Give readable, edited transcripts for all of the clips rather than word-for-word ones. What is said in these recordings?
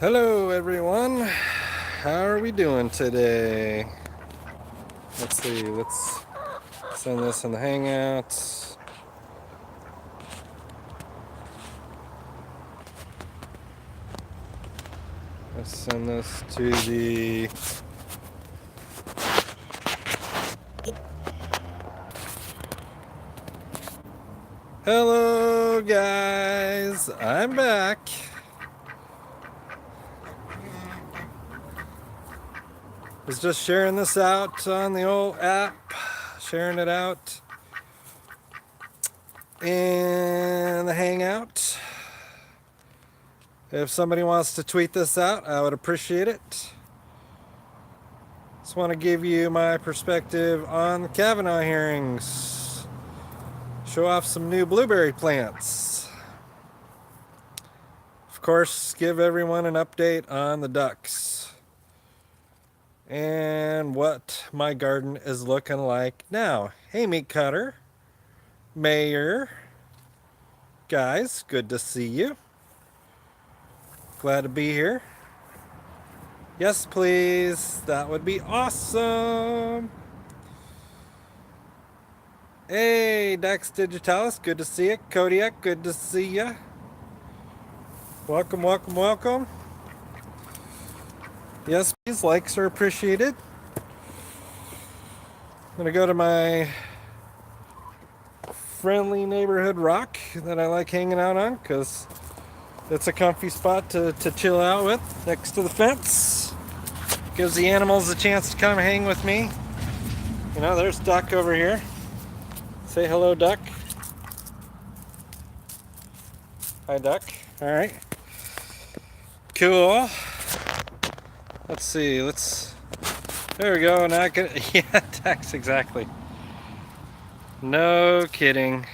Hello everyone, how are we doing today? Let's see, let's send this in the Hangouts. Let's send this to the Hello guys, I'm back. Was just sharing this out on the old app, sharing it out in the Hangout. If somebody wants to tweet this out, I would appreciate it. Just want to give you my perspective on the Kavanaugh hearings. Show off some new blueberry plants. Of course, give everyone an update on the ducks and what my garden is looking like now. Hey, meat cutter, Mayor, guys, good to see you. Glad to be here. Yes, please. That would be awesome. Hey, Dex Digitalis, good to see you. Kodiak, good to see you. Welcome, welcome, welcome. Yes, please, likes are appreciated. I'm going to go to my friendly neighborhood rock that I like hanging out on because it's a comfy spot to chill out with next to the fence. Gives the animals a chance to come hang with me. You know, there's Duck over here. Say hello, Duck. Hi, Duck. All right. Cool. Let's see. There we go. Not good. Yeah, Dex, exactly. No kidding.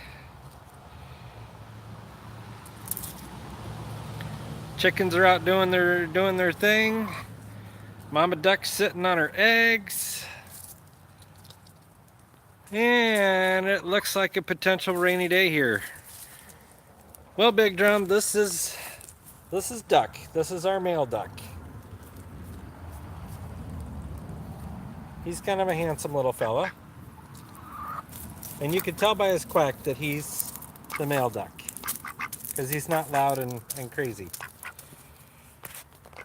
Chickens are out doing their thing. Mama Duck's sitting on her eggs. And it looks like a potential rainy day here. Well, Big Drum, this is Duck. This is our male duck. He's kind of a handsome little fella. And you can tell by his quack that he's the male duck. Because he's not loud and crazy.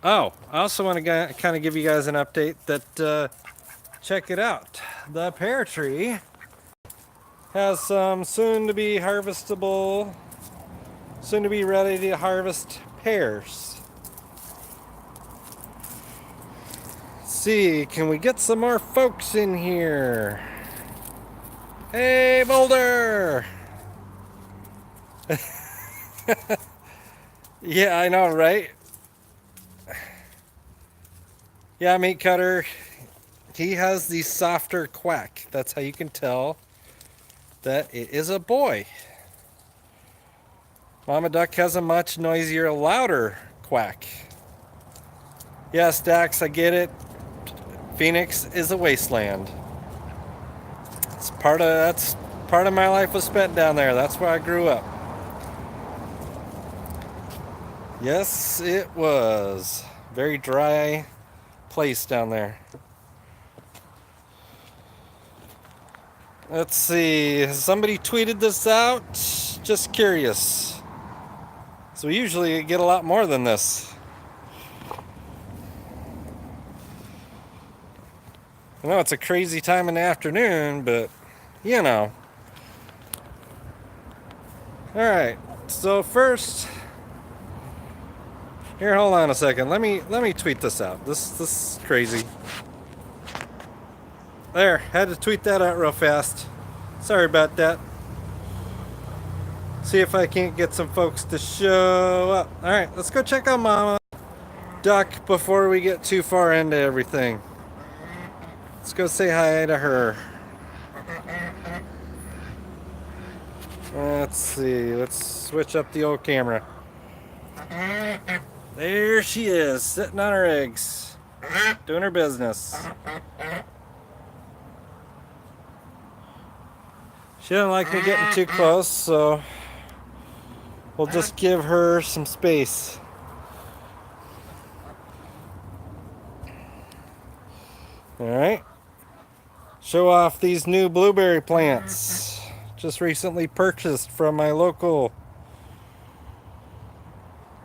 Oh, I also want to kind of give you guys an update that, check it out. The pear tree has some soon to be harvestable, soon to be ready to harvest pears. Let's see, can we get some more folks in here? Hey, Boulder! Yeah, I know, right? Yeah, meat cutter. He has the softer quack. That's how you can tell that it is a boy. Mama Duck has a much noisier, louder quack. Yes, Dax, I get it. Phoenix is a wasteland. That's part of my life was spent down there. That's where I grew up. Yes, it was. Very dry place down there. Let's see. Has somebody tweeted this out? Just curious. So we usually get a lot more than this. I know it's a crazy time in the afternoon, but you know. Alright, so first, here, hold on a second. Let me tweet this out. This is crazy. There, had to tweet that out real fast. Sorry about that. See if I can't get some folks to show up. Alright, let's go check out Mama Duck before we get too far into everything. Let's go say hi to her. Let's see. Let's switch up the old camera. There she is, sitting on her eggs, doing her business. She doesn't like me getting too close, so we'll just give her some space. All right. Show off these new blueberry plants. Just recently purchased from my local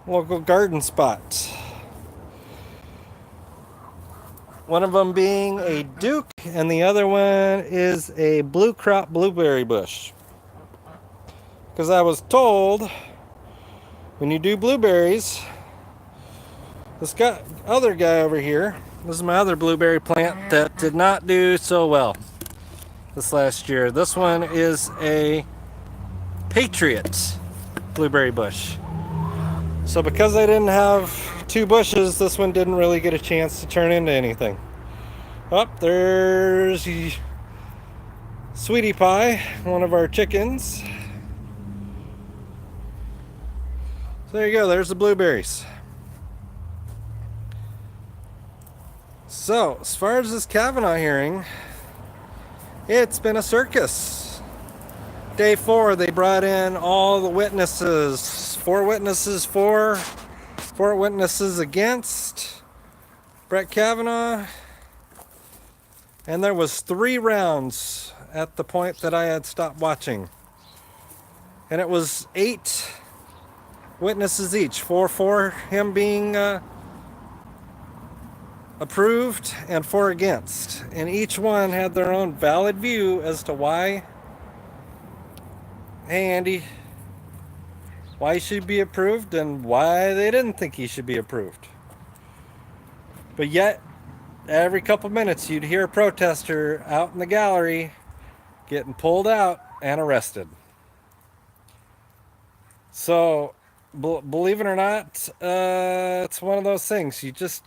garden spot. One of them being a Duke, and the other one is a blue crop blueberry bush. Because I was told when you do blueberries, this other guy over here, this is my other blueberry plant that did not do so well this last year. This one is a Patriot blueberry bush. So because I didn't have two bushes, this one didn't really get a chance to turn into anything. Oh, there's Sweetie Pie, one of our chickens. So there you go, there's the blueberries. So, as far as this Kavanaugh hearing, it's been a circus. Day 4, they brought in all the witnesses. 4 witnesses for, 4 witnesses against Brett Kavanaugh. And there was 3 rounds at the point that I had stopped watching. And it was 8 witnesses each. 4 for him being approved and 4 against. And each one had their own valid view as to why, hey Andy, why he should be approved and why they didn't think he should be approved. But yet, every couple minutes you'd hear a protester out in the gallery getting pulled out and arrested. So, believe it or not, it's one of those things. You just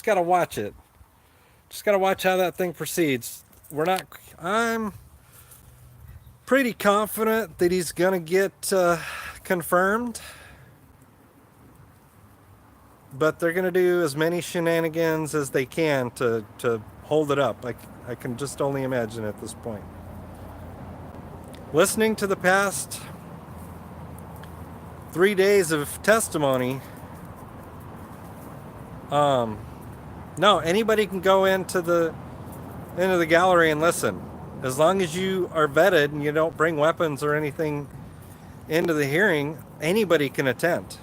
got to watch it. Just got to watch how that thing proceeds. I'm pretty confident that he's going to get confirmed. But they're going to do as many shenanigans as they can to hold it up. I can just only imagine at this point. Listening to the past 3 days of testimony, no, anybody can go into the gallery and listen. As long as you are vetted and you don't bring weapons or anything into the hearing, anybody can attend.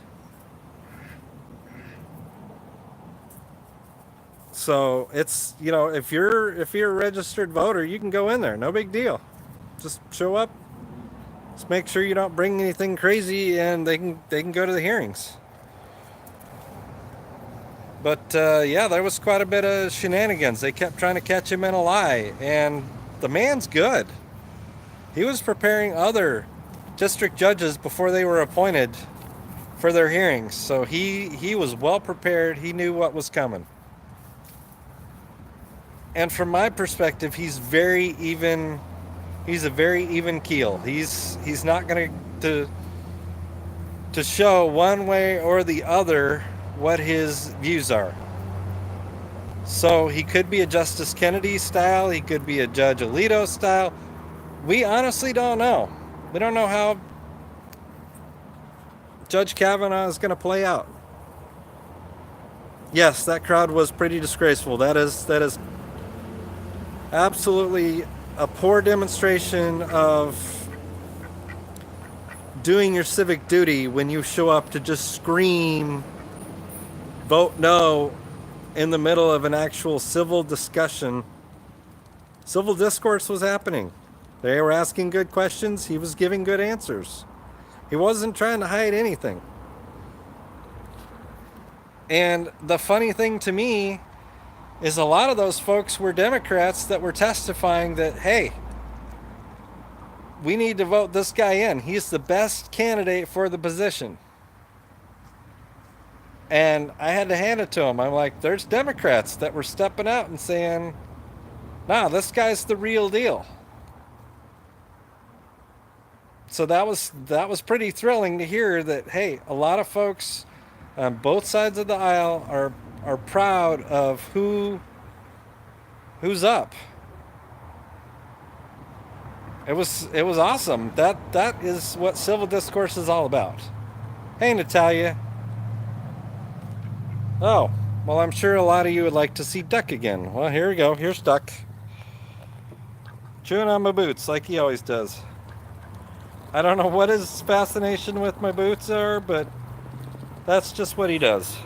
So it's, if you're a registered voter, you can go in there. No big deal. Just show up. Just make sure you don't bring anything crazy, and they can go to the hearings. But yeah, there was quite a bit of shenanigans. They kept trying to catch him in a lie, and the man's good. He was preparing other district judges before they were appointed for their hearings. So he was well prepared. He knew what was coming. And from my perspective, he's very even. He's a very even keel. He's not going to show one way or the other what his views are. So he could be a Justice Kennedy style. He could be a Judge Alito style. We honestly don't know. We don't know how Judge Kavanaugh is going to play out. Yes, that crowd was pretty disgraceful. That is absolutely a poor demonstration of doing your civic duty when you show up to just scream, vote no, in the middle of an actual civil discussion. Civil discourse was happening. They were asking good questions. He was giving good answers. He wasn't trying to hide anything. And the funny thing to me is a lot of those folks were Democrats that were testifying that, hey, we need to vote this guy in. He's the best candidate for the position. And I had to hand it to him. I'm like, there's Democrats that were stepping out and saying, nah, this guy's the real deal. So that was pretty thrilling to hear that, hey, a lot of folks on both sides of the aisle are proud of who's up. It was awesome. That is what civil discourse is all about. Hey, Natalia. Oh, Well, I'm sure a lot of you would like to see Duck again. Well, here we go. Here's Duck. Chewing on my boots like he always does. I don't know what his fascination with my boots are, but that's just what he does.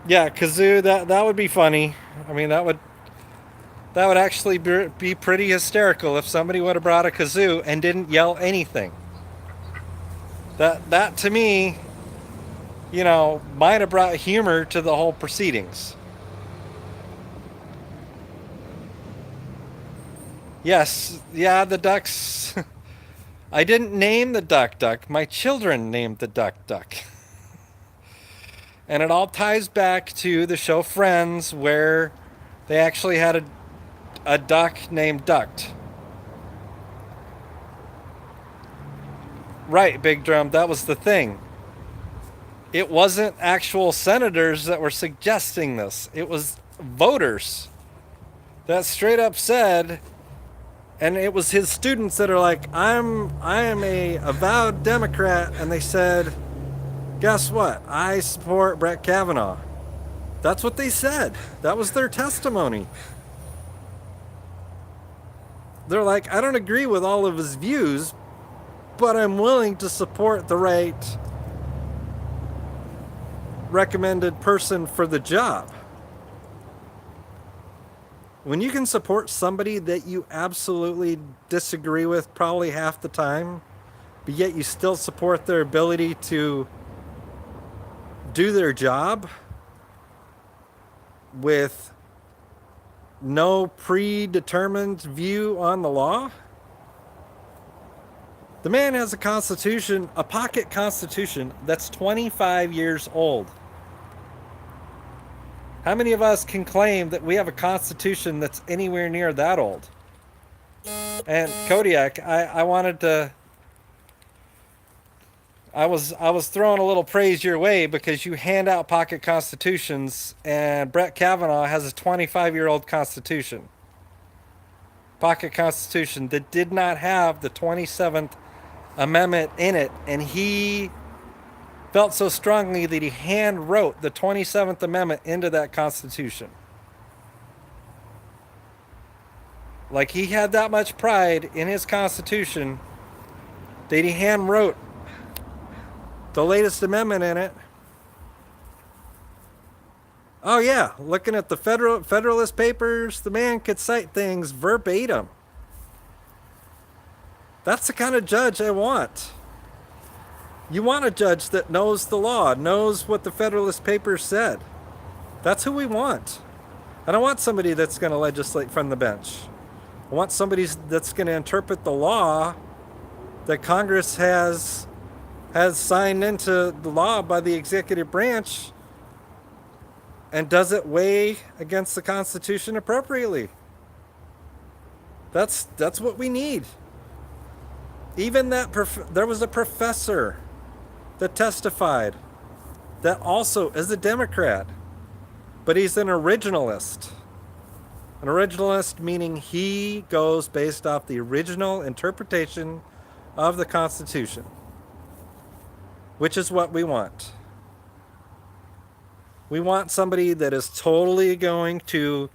Yeah, kazoo, that would be funny. I mean, that would actually be pretty hysterical if somebody would have brought a kazoo and didn't yell anything. That to me, might have brought humor to the whole proceedings. Yes, yeah, the ducks. I didn't name the duck. My children named the duck. And it all ties back to the show Friends, where they actually had a duck named Duct. Right, Big Drum, that was the thing. It wasn't actual senators that were suggesting this. It was voters that straight up said, and it was his students that are like, I am a avowed Democrat, and they said, guess what? I support Brett Kavanaugh. That's what they said. That was their testimony. They're like, I don't agree with all of his views, but I'm willing to support the right recommended person for the job. When you can support somebody that you absolutely disagree with probably half the time, but yet you still support their ability to do their job with no predetermined view on the law. The man has a constitution, a pocket constitution, that's 25 years old. How many of us can claim that we have a constitution that's anywhere near that old? And Kodiak, I wanted to... I was throwing a little praise your way because you hand out pocket constitutions, and Brett Kavanaugh has a 25-year-old constitution. Pocket constitution that did not have the 27th Amendment in it, and he felt so strongly that he hand wrote the 27th Amendment into that Constitution. Like, he had that much pride in his Constitution that he hand wrote the latest amendment in it. Oh yeah, looking at the Federalist Papers, the man could cite things verbatim. That's the kind of judge I want. You want a judge that knows the law, knows what the Federalist Papers said. That's who we want. I don't want somebody that's going to legislate from the bench. I want somebody that's going to interpret the law that Congress has signed into the law by the executive branch and does it weigh against the Constitution appropriately. That's what we need. Even there was a professor that testified that also is a Democrat, but he's an originalist. An originalist meaning he goes based off the original interpretation of the Constitution, which is what we want. We want somebody that is totally going to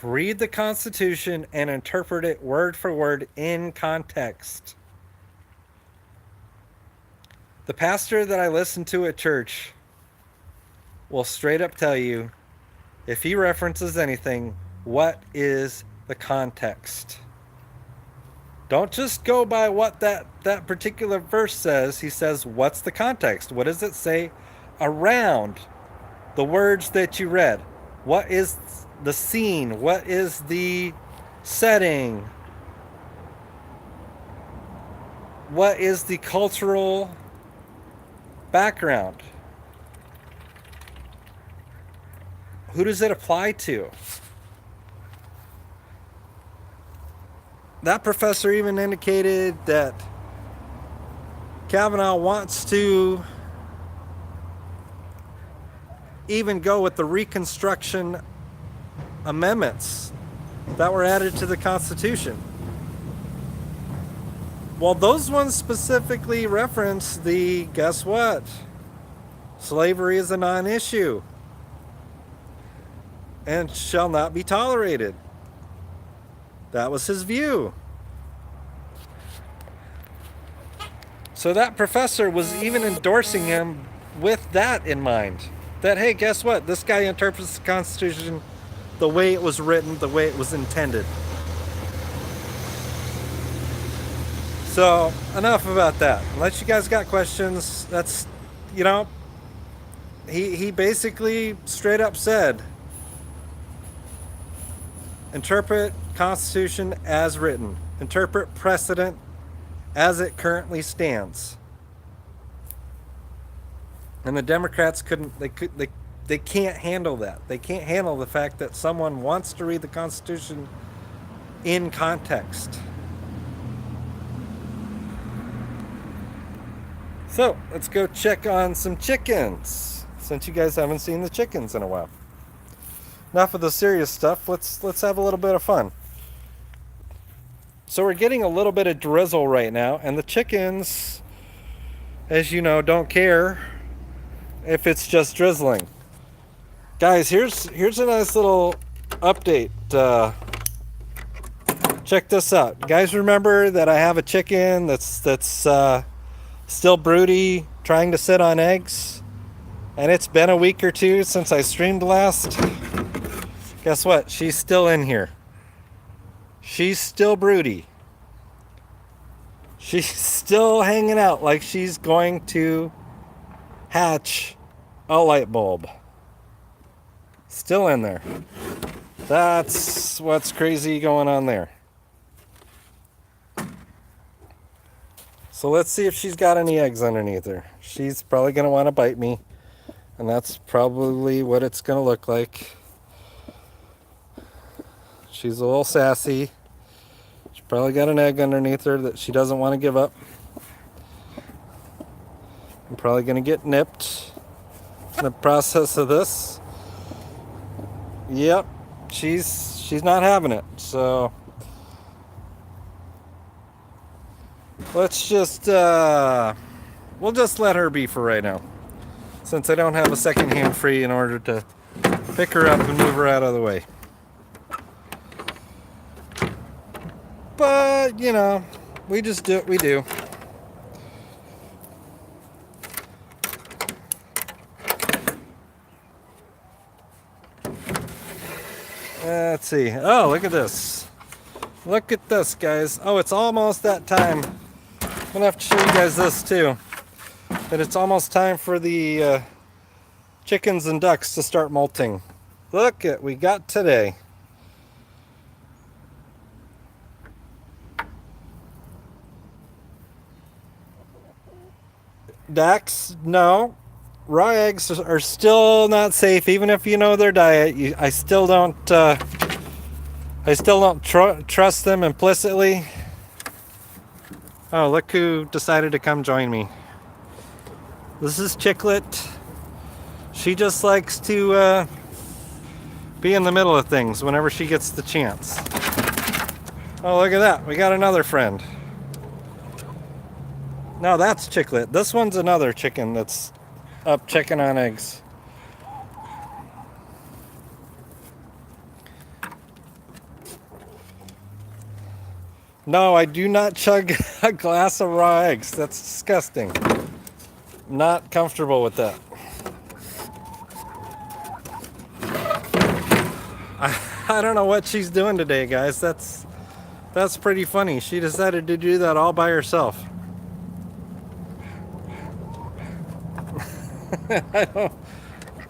read the Constitution and interpret it word for word in context. The pastor that I listen to at church will straight up tell you, if he references anything, what is the context? Don't just go by what that particular verse says. He says, what's the context? What does it say around the words that you read? What is the scene? What is the setting? What is the cultural background? Who does it apply to? That professor even indicated that Kavanaugh wants to even go with the Reconstruction amendments that were added to the Constitution. Well, those ones specifically reference guess what? Slavery is a non-issue. and shall not be tolerated. That was his view. So that professor was even endorsing him with that in mind. That, hey, guess what? This guy interprets the Constitution the way it was written, the way it was intended. So, enough about that. Unless you guys got questions, that's, you know, he basically straight up said, interpret Constitution as written. Interpret precedent as it currently stands. And the Democrats they can't handle that. They can't handle the fact that someone wants to read the Constitution in context. So, let's go check on some chickens, since you guys haven't seen the chickens in a while. Enough of the serious stuff, let's have a little bit of fun. So we're getting a little bit of drizzle right now, and the chickens, as you know, don't care if it's just drizzling. Guys, here's a nice little update. Check this out. You guys remember that I have a chicken that's still broody, trying to sit on eggs, and it's been a week or two since I streamed last? Guess what? She's still in here. She's still broody. She's still hanging out like she's going to hatch a light bulb. Still in there. That's what's crazy going on there. So let's see if she's got any eggs underneath her. She's probably going to want to bite me, and that's probably what it's going to look like. She's a little sassy. She's probably got an egg underneath her that she doesn't want to give up. I'm probably going to get nipped in the process of this. Yep, she's not having it. So let's just we'll just let her be for right now, since I don't have a second hand free in order to pick her up and move her out of the way. But, you know, we just do what we do. Let's see. Oh, look at this. Look at this, guys. Oh, it's almost that time. I'm going to have to show you guys this, too. But it's almost time for the chickens and ducks to start molting. Look at what we got today. Ducks, no. Raw eggs are still not safe, even if you know their diet. I still don't trust them implicitly. Oh, look who decided to come join me. This is Chicklet. She just likes to be in the middle of things whenever she gets the chance. Oh, look at that. We got another friend. No, that's Chicklet. This one's another chicken that's up checking on eggs. No, I do not chug a glass of raw eggs. That's disgusting. I'm not comfortable with that. I don't know what she's doing today, guys. That's pretty funny. She decided to do that all by herself.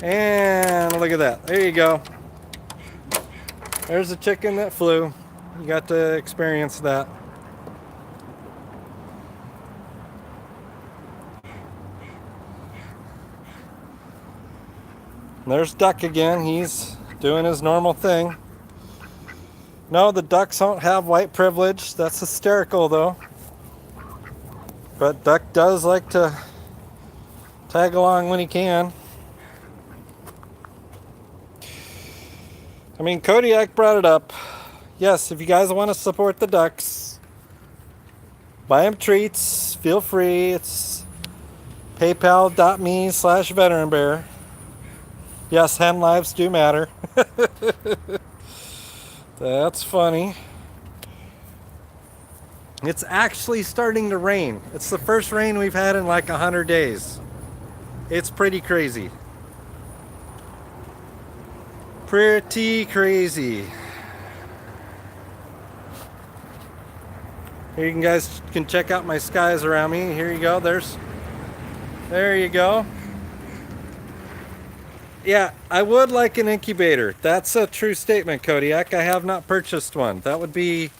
And look at that. There you go. There's a chicken that flew. You got to experience that. There's Duck again. He's doing his normal thing. No, the ducks don't have white privilege. That's hysterical, though. But Duck does like to tag along when he can. I mean, Kodiak brought it up. Yes, if you guys want to support the ducks, buy them treats, feel free. It's paypal.me/veteranbear. Yes, hen lives do matter. That's funny. It's actually starting to rain. It's the first rain we've had in like 100 days. It's pretty crazy. Pretty crazy. Here you guys can check out my skies around me. Here you go. There you go. Yeah, I would like an incubator. That's a true statement, Kodiak. I have not purchased one. That would be.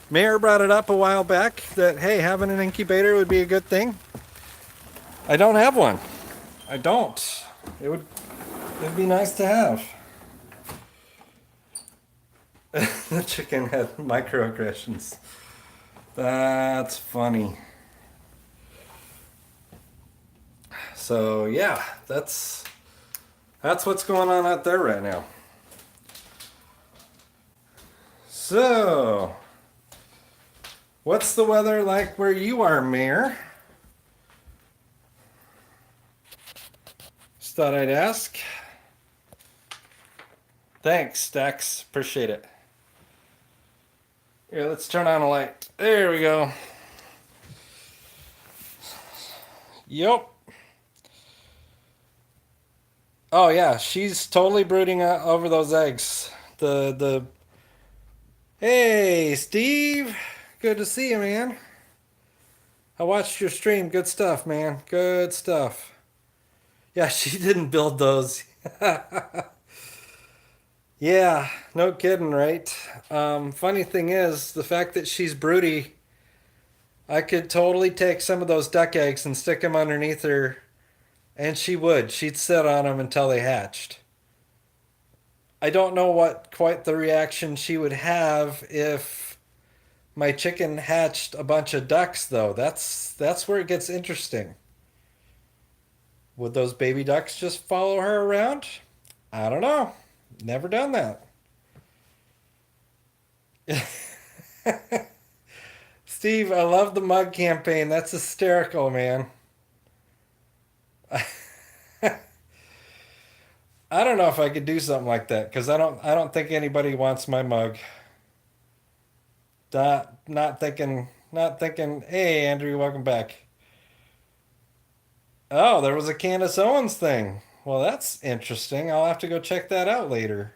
Mayor brought it up a while back that, hey, having an incubator would be a good thing. I don't have one. I don't. It'd be nice to have. The chicken had microaggressions. That's funny. So yeah, that's what's going on out there right now. So, what's the weather like where you are, Mayor? Just thought I'd ask. Thanks, Dex. Appreciate it. Here, let's turn on a light. There we go. Yep. Oh yeah, she's totally brooding over those eggs. The Hey, Steve. Good to see you, man. I watched your stream. Good stuff, man. Good stuff. Yeah, she didn't build those. Yeah, no kidding, right? Funny thing is, the fact that she's broody, I could totally take some of those duck eggs and stick them underneath her, and she would. She'd sit on them until they hatched. I don't know what quite the reaction she would have if my chicken hatched a bunch of ducks, though. That's where it gets interesting. Would those baby ducks just follow her around? I don't know. Never done that. Steve, I love the mug campaign. That's hysterical, man. I don't know if I could do something like that because I don't think anybody wants my mug. Not thinking. Hey, Andrew, welcome back. Oh, there was a Candace Owens thing. Well, that's interesting. I'll have to go check that out later.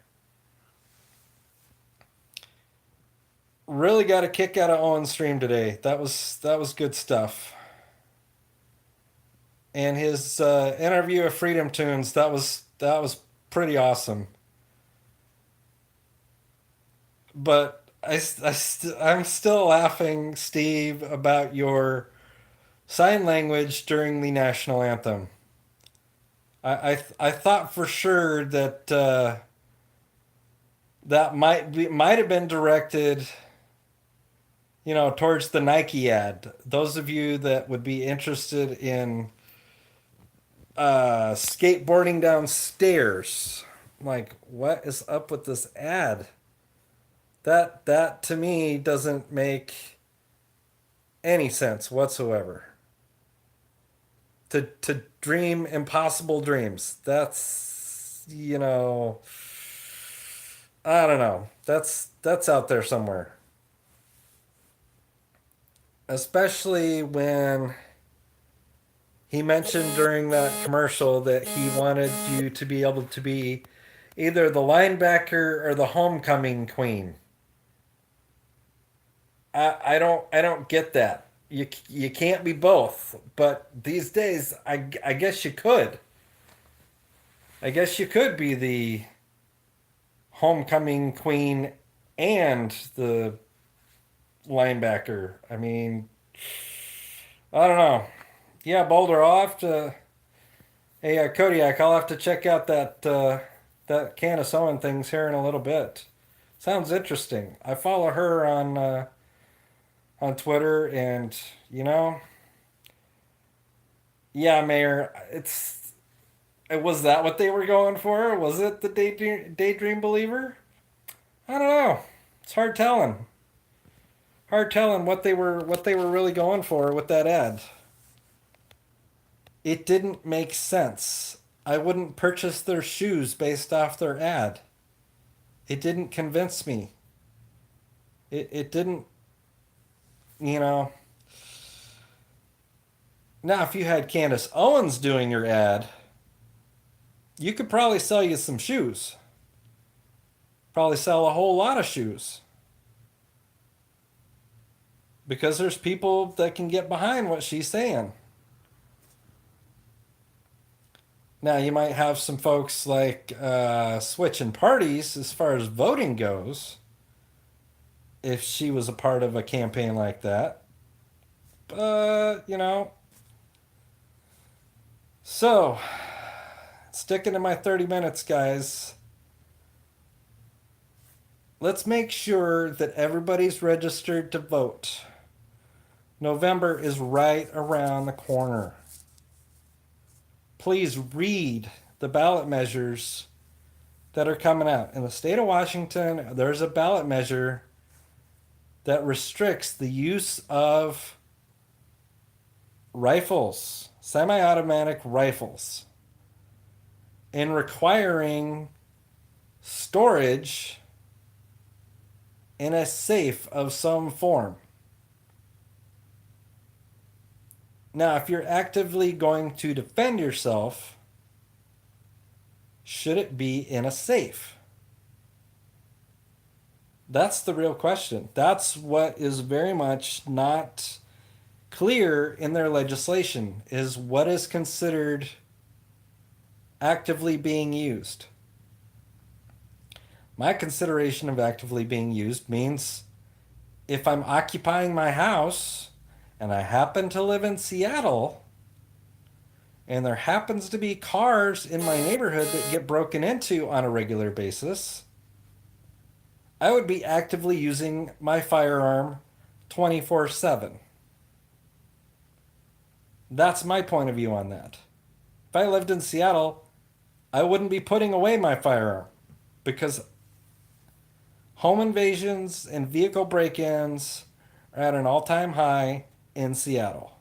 Really got a kick out of Owens' stream today. That was good stuff. And his interview of Freedom Tunes, that was pretty awesome. But I'm still laughing, Steve, about your sign language during the national anthem. I thought for sure that that might have been directed, towards the Nike ad. Those of you that would be interested in skateboarding downstairs, like, what is up with this ad? That to me doesn't make any sense whatsoever. To dream impossible dreams. I don't know. That's out there somewhere. Especially when he mentioned during that commercial that he wanted you to be able to be either the linebacker or the homecoming queen. I don't get that. You can't be both. But these days, I guess you could. I guess you could be the homecoming queen and the linebacker. I mean, I don't know. Yeah, Boulder, I'll have to. Hey, Kodiak, I'll have to check out that Candace Owen things here in a little bit. Sounds interesting. I follow her on Twitter, and yeah, Mayor, was that what they were going for? Was it the daydream believer? I don't know. It's hard telling. Hard telling what they were really going for with that ad. It didn't make sense. I wouldn't purchase their shoes based off their ad. It didn't convince me. It didn't, you know. Now, if you had Candace Owens doing your ad, you could probably sell you some shoes. Probably sell a whole lot of shoes. Because there's people that can get behind what she's saying. Now, you might have some folks like switching parties as far as voting goes if she was a part of a campaign like that. But, so sticking to my 30 minutes, guys. Let's make sure that everybody's registered to vote. November is right around the corner. Please read the ballot measures that are coming out. In the state of Washington, there's a ballot measure that restricts the use of rifles, semi automatic rifles, and requiring storage in a safe of some form. Now, if you're actively going to defend yourself, should it be in a safe? That's the real question. That's what is very much not clear in their legislation, is what is considered actively being used. My consideration of actively being used means if I'm occupying my house and I happen to live in Seattle and there happens to be cars in my neighborhood that get broken into on a regular basis, I would be actively using my firearm 24/7. That's my point of view on that. If I lived in Seattle, I wouldn't be putting away my firearm because home invasions and vehicle break ins are at an all time high in Seattle.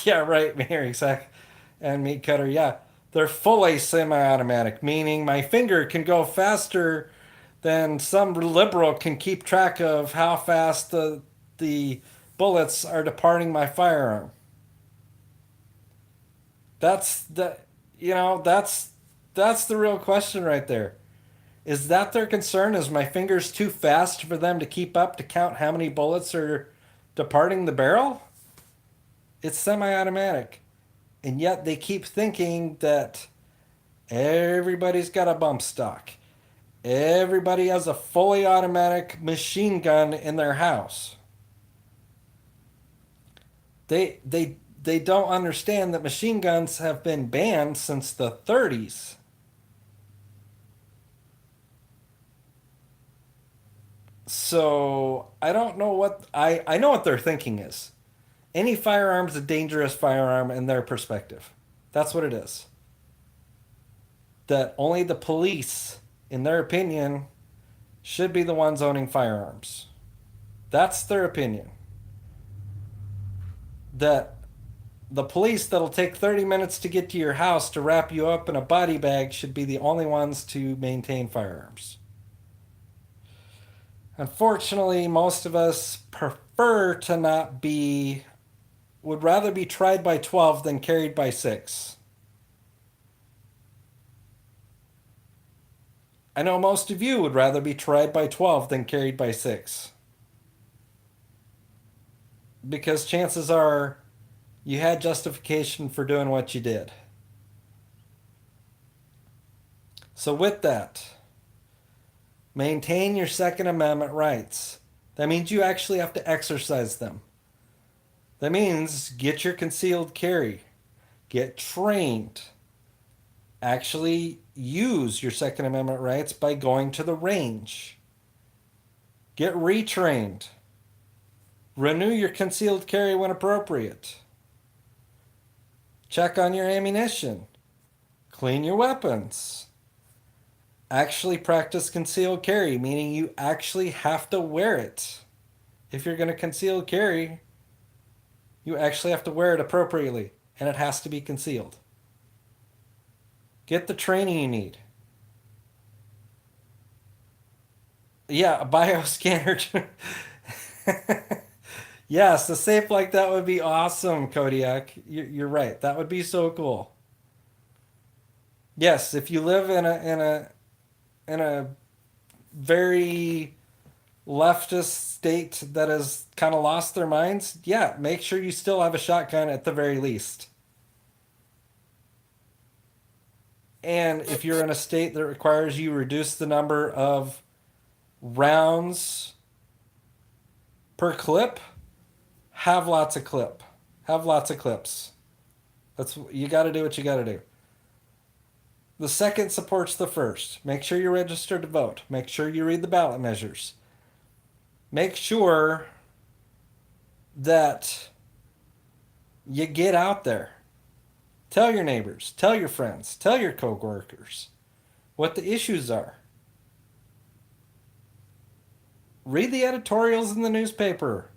Yeah, right, Mary, exactly. And meat cutter, yeah. They're fully semi automatic, meaning my finger can go faster than some liberal can keep track of how fast the bullets are departing my firearm. That's the that's the real question right there. Is that their concern? Is my fingers too fast for them to keep up to count how many bullets are departing the barrel? It's semi-automatic. And yet they keep thinking that everybody's got a bump stock. Everybody has a fully automatic machine gun in their house. They don't understand that machine guns have been banned since the 30s. So I don't know what I know what their thinking is. Any firearm is a dangerous firearm in their perspective. That's what it is. That only the police, in their opinion, should be the ones owning firearms. That's their opinion. That the police that'll take 30 minutes to get to your house to wrap you up in a body bag should be the only ones to maintain firearms. Unfortunately, most of us prefer to not be, would rather be tried by 12 than carried by 6. I know most of you would rather be tried by 12 than carried by 6. Because chances are you had justification for doing what you did. So, with that, maintain your Second Amendment rights. That means you actually have to exercise them. That means get your concealed carry, get trained, actually use your Second Amendment rights by going to the range, get retrained, renew your concealed carry when appropriate, check on your ammunition, clean your weapons. Actually practice concealed carry, meaning you actually have to wear it. If you're going to conceal carry, you actually have to wear it appropriately. and it has to be concealed. Get the training you need. Yeah, a bioscanner. Yes, a safe like that would be awesome, Kodiak. You're right. That would be so cool. Yes, if you live in a very leftist state that has kind of lost their minds, yeah, make sure you still have a shotgun at the very least. And if you're in a state that requires you reduce the number of rounds per clip, have lots of clip. Have lots of clips. That's you got to do what you got to do. The second supports the first. Make sure you're registered to vote. Make sure you read the ballot measures. Make sure that you get out there. Tell your neighbors, tell your friends, tell your coworkers what the issues are. Read the editorials in the newspaper.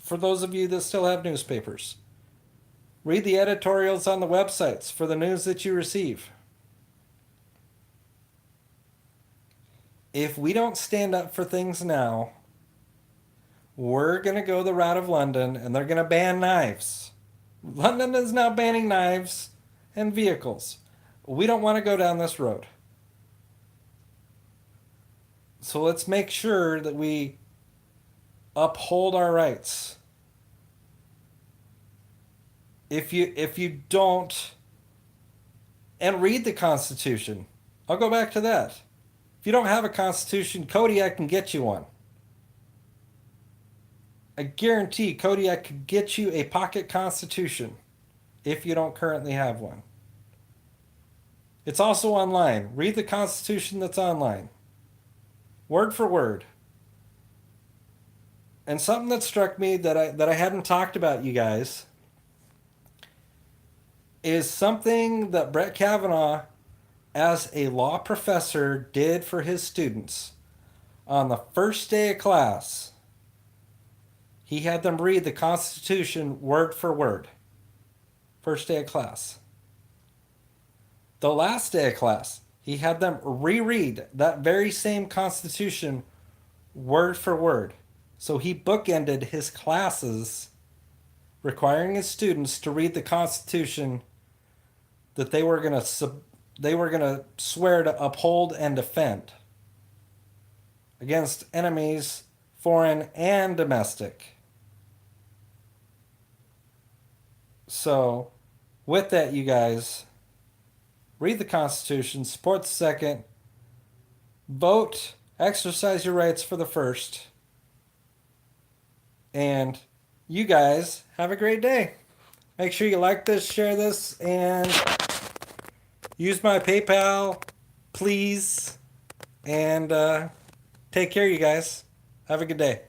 For those of you that still have newspapers, read the editorials on the websites for the news that you receive. If we don't stand up for things now, we're going to go the route of London and they're going to ban knives. London is now banning knives and vehicles. We don't want to go down this road. So let's make sure that we uphold our rights. If you don't and read the Constitution, I'll go back to that. If you don't have a Constitution, Kodiak can get you one. I guarantee Kodiak could get you a pocket Constitution if you don't currently have one. It's also online. Read the Constitution that's online, word for word. And something that struck me that I hadn't talked about, you guys, is something that Brett Kavanaugh, as a law professor, did for his students on the first day of class. He had them read the Constitution word for word. First day of class. The last day of class, he had them reread that very same Constitution word for word. So he bookended his classes, requiring his students to read the Constitution that they were going to swear to uphold and defend against enemies, foreign and domestic. So, with that, you guys, read the Constitution, support the second, vote, exercise your rights for the first, and you guys have a great day. Make sure you like this, share this, and use my PayPal, please. And take care, you guys. Have a good day.